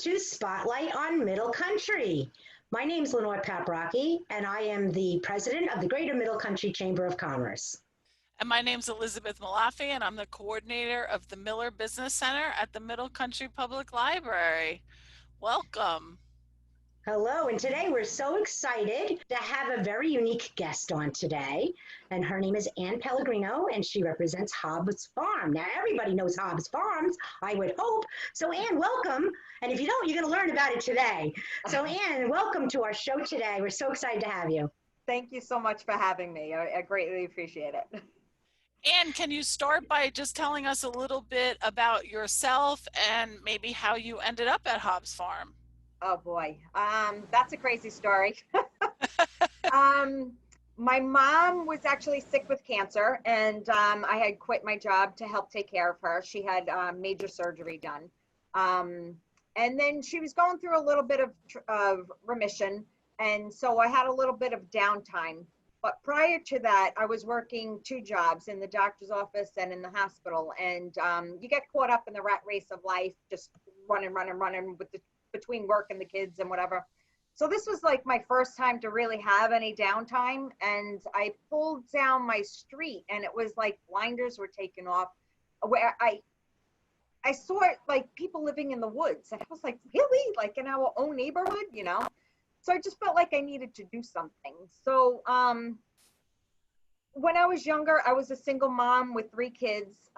to Spotlight on Middle Country. My name is Lenore Paprocki, and I am the president of the Greater Middle Country Chamber of Commerce. And my name's Elizabeth Malafi, and I'm the coordinator of the Miller Business Center at the Middle Country Public Library. Welcome. Hello, and today we're so excited to have a very unique guest on today, and her name is Ann Pellegrino, and she represents Hobbs Farm. Now, everybody knows Hobbs Farms, I would hope. So, Ann, welcome, and if you don't, you're going to learn about it today. So, Ann, welcome to our show today. We're so excited to have you. Thank you so much for having me. I greatly appreciate it. Ann, can you start by just telling us a little bit about yourself and maybe how you ended up at Hobbs Farm? Oh boy, that's a crazy story. My mom was actually sick with cancer, and I had quit my job to help take care of her. She had major surgery done. And then she was going through a little bit of remission, and so I had a little bit of downtime. But prior to that, I was working 2 jobs, in the doctor's office and in the hospital. And you get caught up in the rat race of life, just running with between work and the kids and whatever. So this was like my first time to really have any downtime. And I pulled down my street, and it was like blinders were taken off, where I saw like people living in the woods. And I was like, really? Like in our own neighborhood, you know? So I just felt like I needed to do something. So when I was younger, I was a single mom with 3 kids.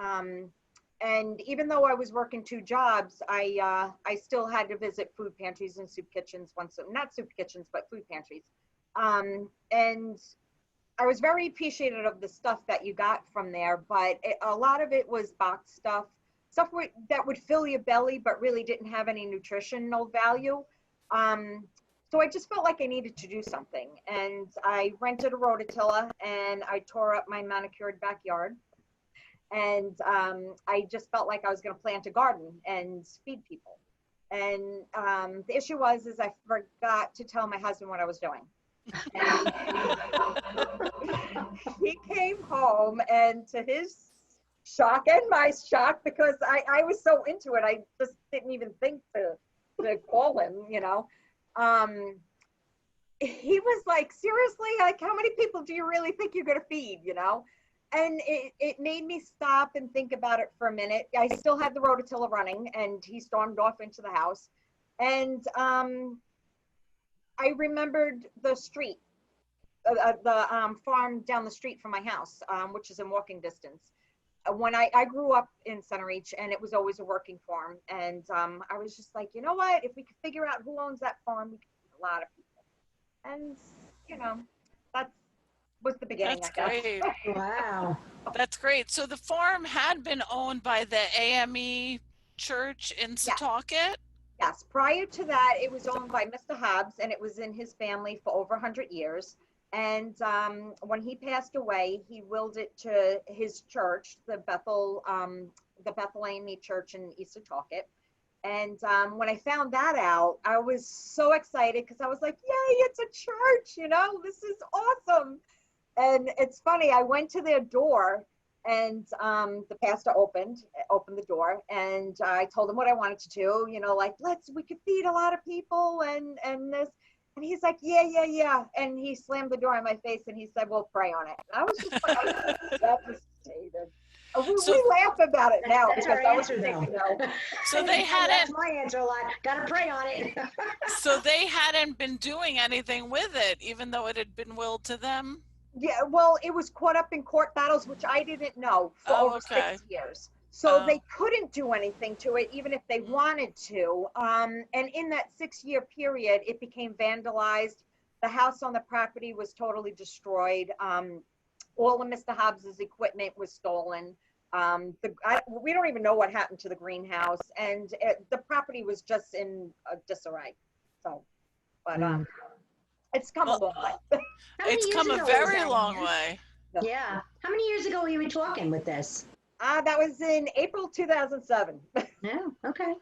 And even though I was working 2 jobs, I still had to visit food pantries and soup kitchens not soup kitchens, but food pantries. And I was very appreciative of the stuff that you got from there, but a lot of it was boxed stuff that would fill your belly, but really didn't have any nutritional value. So I just felt like I needed to do something. And I rented a rototiller, and I tore up my manicured backyard. And I just felt like I was going to plant a garden and feed people. And the issue was I forgot to tell my husband what I was doing. And he came home, and to his shock and my shock, because I was so into it, I just didn't even think to call him, you know. He was like, seriously, like, how many people do you really think you're going to feed, you know? And it made me stop and think about it for a minute. I still had the rototiller running, and he stormed off into the house. And I remembered the street, the farm down the street from my house, which is in walking distance. When I grew up in Centereach, and it was always a working farm. And I was just like, you know what? If we could figure out who owns that farm, we could feed a lot of people. And, you know, that was the beginning. That's great. Wow. That's great. So the farm had been owned by the AME Church in Setauket? Yes. Prior to that, it was owned by Mr. Hobbs, and it was in his family for over 100 years. And when he passed away, he willed it to his church, the Bethel AME Church in East Setauket. And when I found that out, I was so excited, because I was like, yay, it's a church, you know, this is awesome. And it's funny, I went to their door, and the pastor opened the door, and I told him what I wanted to do, you know, like, we could feed a lot of people and this. And he's like, yeah. And he slammed the door in my face, and he said, well, pray on it. And I was just like, devastated. We laugh about it now. That's our answer, though. So they hadn't. That's my answer a lot. Gotta pray on it. So they hadn't been doing anything with it, even though it had been willed to them? Yeah, well, it was caught up in court battles, which I didn't know, for over 6 years. So they couldn't do anything to it, even if they wanted to. And in that 6-year period, it became vandalized. The house on the property was totally destroyed. All of Mr. Hobbs's equipment was stolen. We don't even know what happened to the greenhouse, and the property was just in disarray. So, but it's come a long way. It's come a very long way. Yeah. How many years ago were you talking with this? That was in April 2007. Yeah, okay.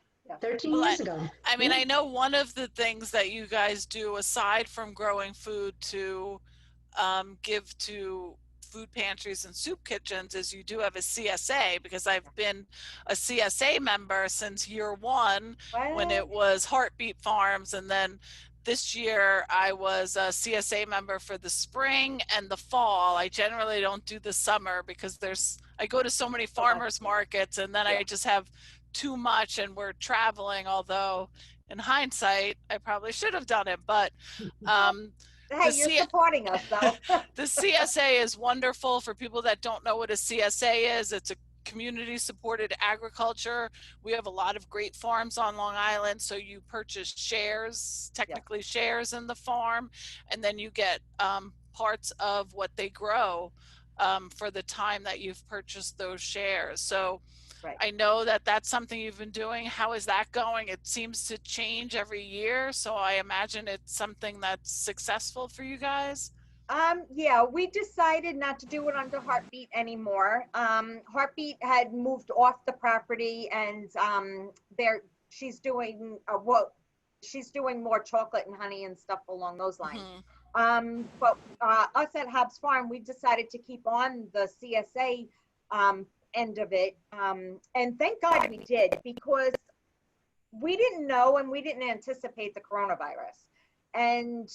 13 years ago. I mean, I know one of the things that you guys do, aside from growing food to give to food pantries and soup kitchens is you do have a CSA, because I've been a CSA member since year one when it was Heartbeat Farms. And then this year I was a CSA member for the spring and the fall. I generally don't do the summer because I go to so many farmers markets, and then I just have too much and we're traveling, although in hindsight I probably should have done it. But hey, you're supporting us though. the CSA is wonderful. For people that don't know what a CSA is, it's a community supported agriculture. We have a lot of great farms on Long Island, so you purchase shares, technically shares in the farm, and then you get parts of what they grow for the time that you've purchased those shares. So I know that that's something you've been doing. How is that going? It seems to change every year, so I imagine it's something that's successful for you guys. Yeah, we decided not to do it under Heartbeat anymore. Heartbeat had moved off the property, and she's doing she's doing more chocolate and honey and stuff along those lines. But us at Hobbs Farm, we decided to keep on the CSA end of it, and thank God we did, because we didn't know and we didn't anticipate the coronavirus, and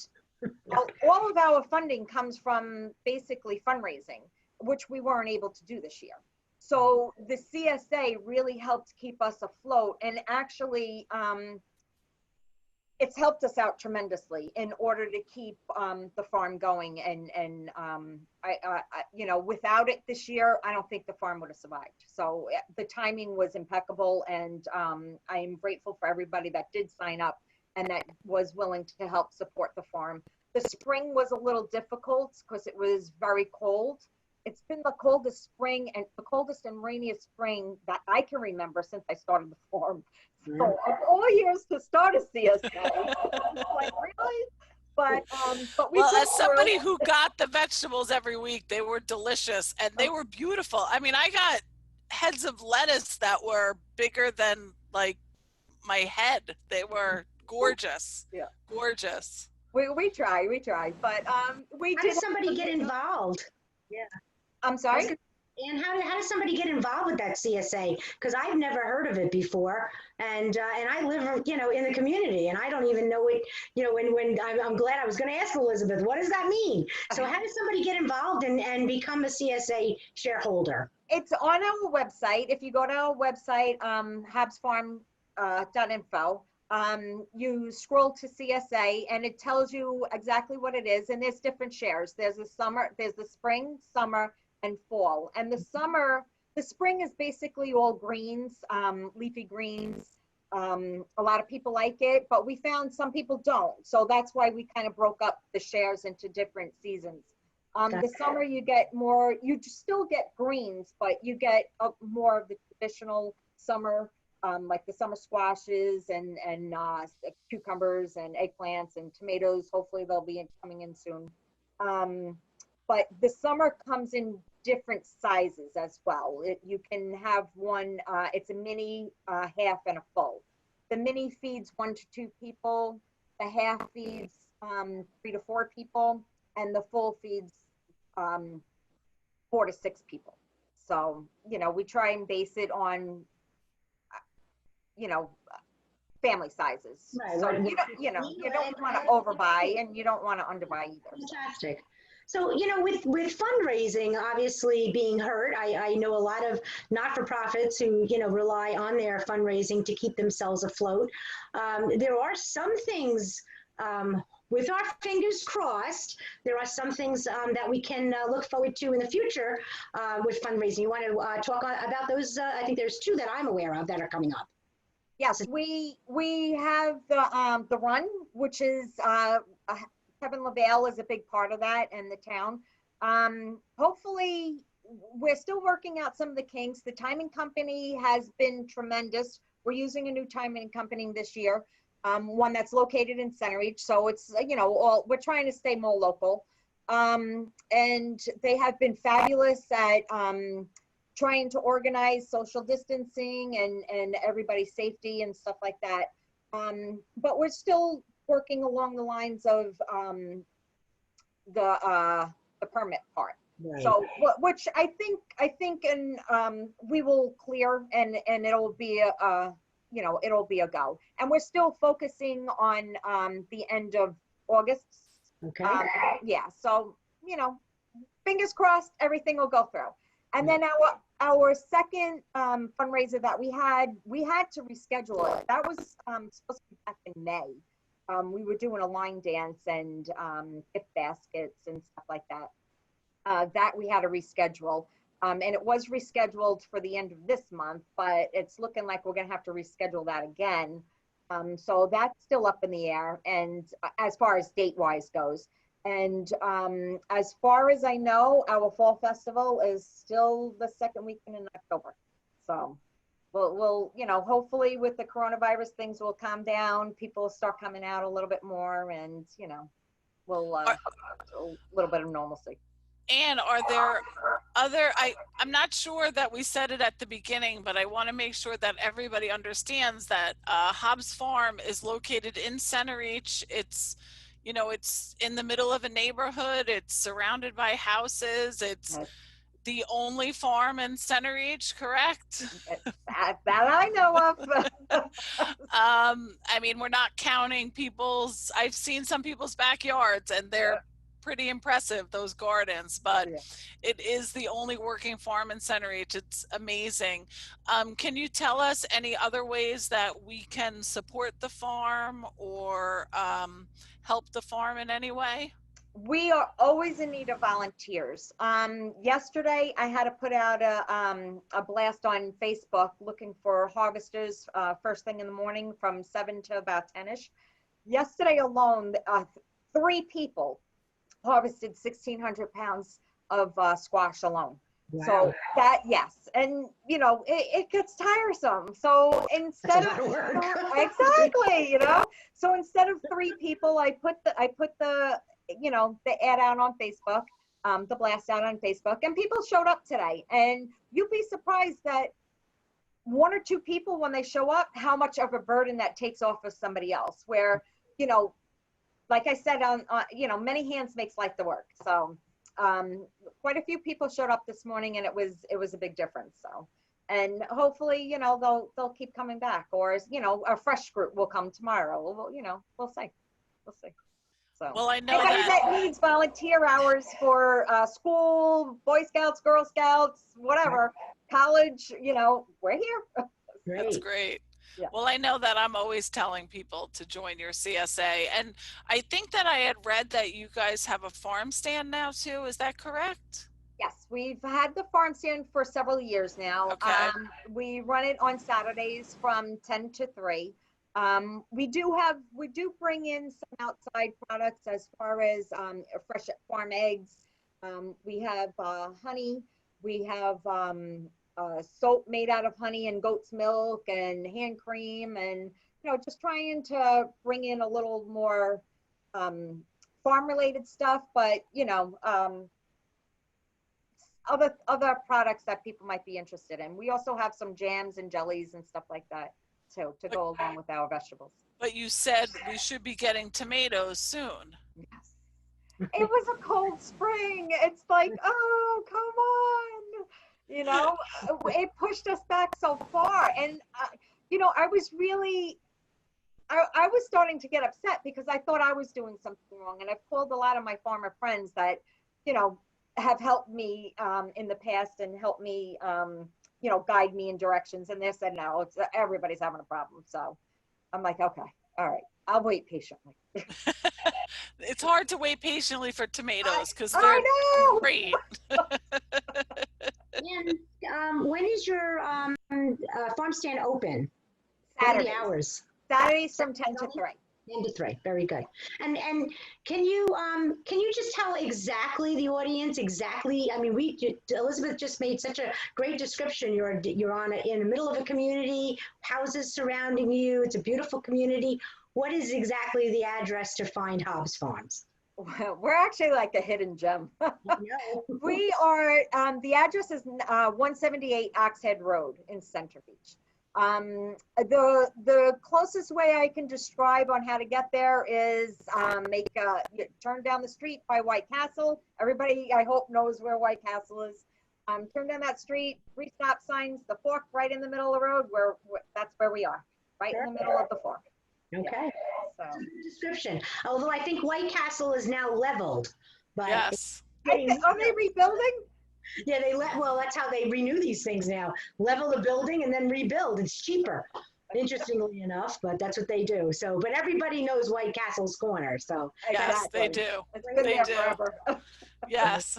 all of our funding comes from basically fundraising, which we weren't able to do this year. So the CSA really helped keep us afloat, and actually it's helped us out tremendously in order to keep the farm going. And I you know, without it this year, I don't think the farm would have survived. So the timing was impeccable, and I am grateful for everybody that did sign up and that was willing to help support the farm. The spring was a little difficult because it was very cold. It's been the coldest spring and the coldest and rainiest spring that I can remember since I started the farm. So of all years to start a CSA, like really? But we well, as somebody who got the vegetables every week, they were delicious and they were beautiful. I mean, I got heads of lettuce that were bigger than like my head. They were gorgeous. Yeah, gorgeous. We try, but we. How does somebody get involved? Yeah, I'm sorry. And how does somebody get involved with that CSA? Because I've never heard of it before, and I live, you know, in the community, and I don't even know it. You know, when I'm glad I was going to ask Elizabeth, what does that mean? So how does somebody get involved and become a CSA shareholder? It's on our website. If you go to our website, hobbsfarm.info. You scroll to CSA and it tells you exactly what it is, and there's different shares. There's the summer, there's the spring, summer, and fall. And the spring is basically all greens, leafy greens. A lot of people like it, but we found some people don't, so that's why we kind of broke up the shares into different seasons. The summer you get more, you still get greens, but you get more of the traditional summer, like the summer squashes and cucumbers and eggplants and tomatoes. Hopefully they'll be coming in soon. But the summer comes in different sizes as well. You can have one, it's a mini, half, and a full. The mini feeds 1 to 2 people. The half feeds 3 to 4 people, and the full feeds 4 to 6 people. So, you know, we try and base it on, you know, family sizes. Right. So you don't want to overbuy and you don't want to underbuy either. Fantastic. So, you know, with fundraising obviously being hurt, I know a lot of not-for-profits who, you know, rely on their fundraising to keep themselves afloat. There are some things, with our fingers crossed, there are some things that we can look forward to in the future with fundraising. You want to talk about those? I think there's 2 that I'm aware of that are coming up. Yes, we have the run, which is Kevin LaValle is a big part of that, and the town. Hopefully, we're still working out some of the kinks. The timing company has been tremendous. We're using a new timing company this year, one that's located in Centereach. So it's, you know, we're trying to stay more local. And they have been fabulous at trying to organize social distancing and everybody's safety and stuff like that. But we're still working along the lines of the permit part. Right. So, which I think, and we will clear, and it'll be it'll be a go. And we're still focusing on the end of August. Okay. Yeah. So, fingers crossed, everything will go through. And then our second fundraiser that we had to reschedule it. That was supposed to be back in May. We were doing a line dance and gift baskets and stuff like that. That we had to reschedule. And it was rescheduled for the end of this month, but it's looking like we're going to have to reschedule that again. So that's still up in the air, and as far as date-wise goes. And as far as I know, our fall festival is still the second weekend in October. So we'll hopefully with the coronavirus, things will calm down. People will start coming out a little bit more, and we'll a little bit of normalcy. And are there other, I'm not sure that we said it at the beginning, but I want to make sure that everybody understands that Hobbs Farm is located in Centereach. It's, it's in the middle of a neighborhood. It's surrounded by houses. It's the only farm in Centereach, correct? That I know of. I mean, we're not counting I've seen some people's backyards, and they're pretty impressive, those gardens, but it is the only working farm in Centereach. It's amazing. Can you tell us any other ways that we can support the farm or help the farm in any way? We are always in need of volunteers. Yesterday I had to put out a blast on Facebook looking for harvesters first thing in the morning from 7 to about 10ish. Yesterday alone, 3 people harvested 1,600 pounds of squash alone. Wow. So that, yes. And it gets tiresome. So instead of exactly, so instead of 3 people, I put the ad out on Facebook, the blast out on Facebook, and people showed up today. And you'd be surprised that 1 or 2 people, when they show up, how much of a burden that takes off of somebody else, where, like I said, many hands makes light the work. So quite a few people showed up this morning, and it was a big difference. So, and hopefully, they'll keep coming back, or a fresh group will come tomorrow. We'll see. So, well, I know anybody that needs volunteer hours for school, Boy Scouts, Girl Scouts, whatever, college, we're here. Great. That's great. Yeah. Well, I know that I'm always telling people to join your CSA. And I think that I had read that you guys have a farm stand now too. Is that correct? Yes, we've had the farm stand for several years now. Okay. We run it on Saturdays from 10 to 3. We do bring in some outside products as far as fresh farm eggs. We have honey. We have soap made out of honey and goat's milk and hand cream, and just trying to bring in a little more farm related stuff, but other products that people might be interested in. We also have some jams and jellies and stuff like that too, to go along with our vegetables. But you said we should be getting tomatoes soon. Yes. It was a cold spring. It's like, oh, come on. It pushed us back so far. And, I was really, I was starting to get upset because I thought I was doing something wrong. And I've called a lot of my farmer friends that, have helped me in the past and helped me, guide me in directions. And they said, no, everybody's having a problem. So I'm like, okay, all right, I'll wait patiently. It's hard to wait patiently for tomatoes because they're great. And when is your farm stand open? Saturdays. Hours? Saturdays from 10 to 3. 10 to 3. Very good. And can you just tell exactly the audience exactly? I mean, Elizabeth just made such a great description. You're in the middle of a community, houses surrounding you. It's a beautiful community. What is exactly the address to find Hobbs Farms? We're actually like a hidden gem. We are, the address is 178 Oxhead Road in Centereach. The closest way I can describe on how to get there is turn down the street by White Castle. Everybody, I hope, knows where White Castle is. Turn down that street, 3 stop signs, the fork right in the middle of the road, that's where we are, right in the middle of the fork. Okay. Yeah, so. Description. Although I think White Castle is now leveled, but Yes. Are they rebuilding? yeah, well, that's how they renew these things now. Level the building and then rebuild. It's cheaper, interestingly enough, but that's what they do. So, but everybody knows White Castle's corner. So Yes, they do. It's been They there do. forever. Yes.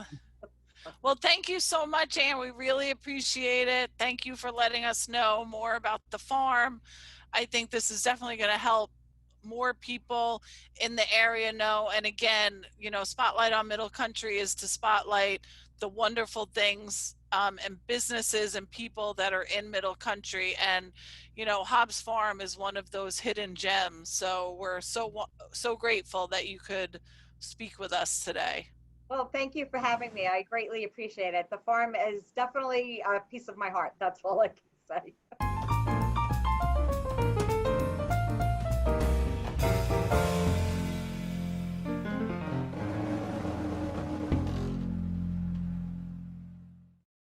Well, thank you so much, Anne. We really appreciate it. Thank you for letting us know more about the farm. I think this is definitely going to help more people in the area know. And again, you know, Spotlight on Middle Country is to spotlight the wonderful things and businesses and people that are in Middle Country. And, you know, Hobbs Farm is one of those hidden gems. So we're so grateful that you could speak with us today. Well, thank you for having me. I greatly appreciate it. The farm is definitely a piece of my heart. That's all I can say.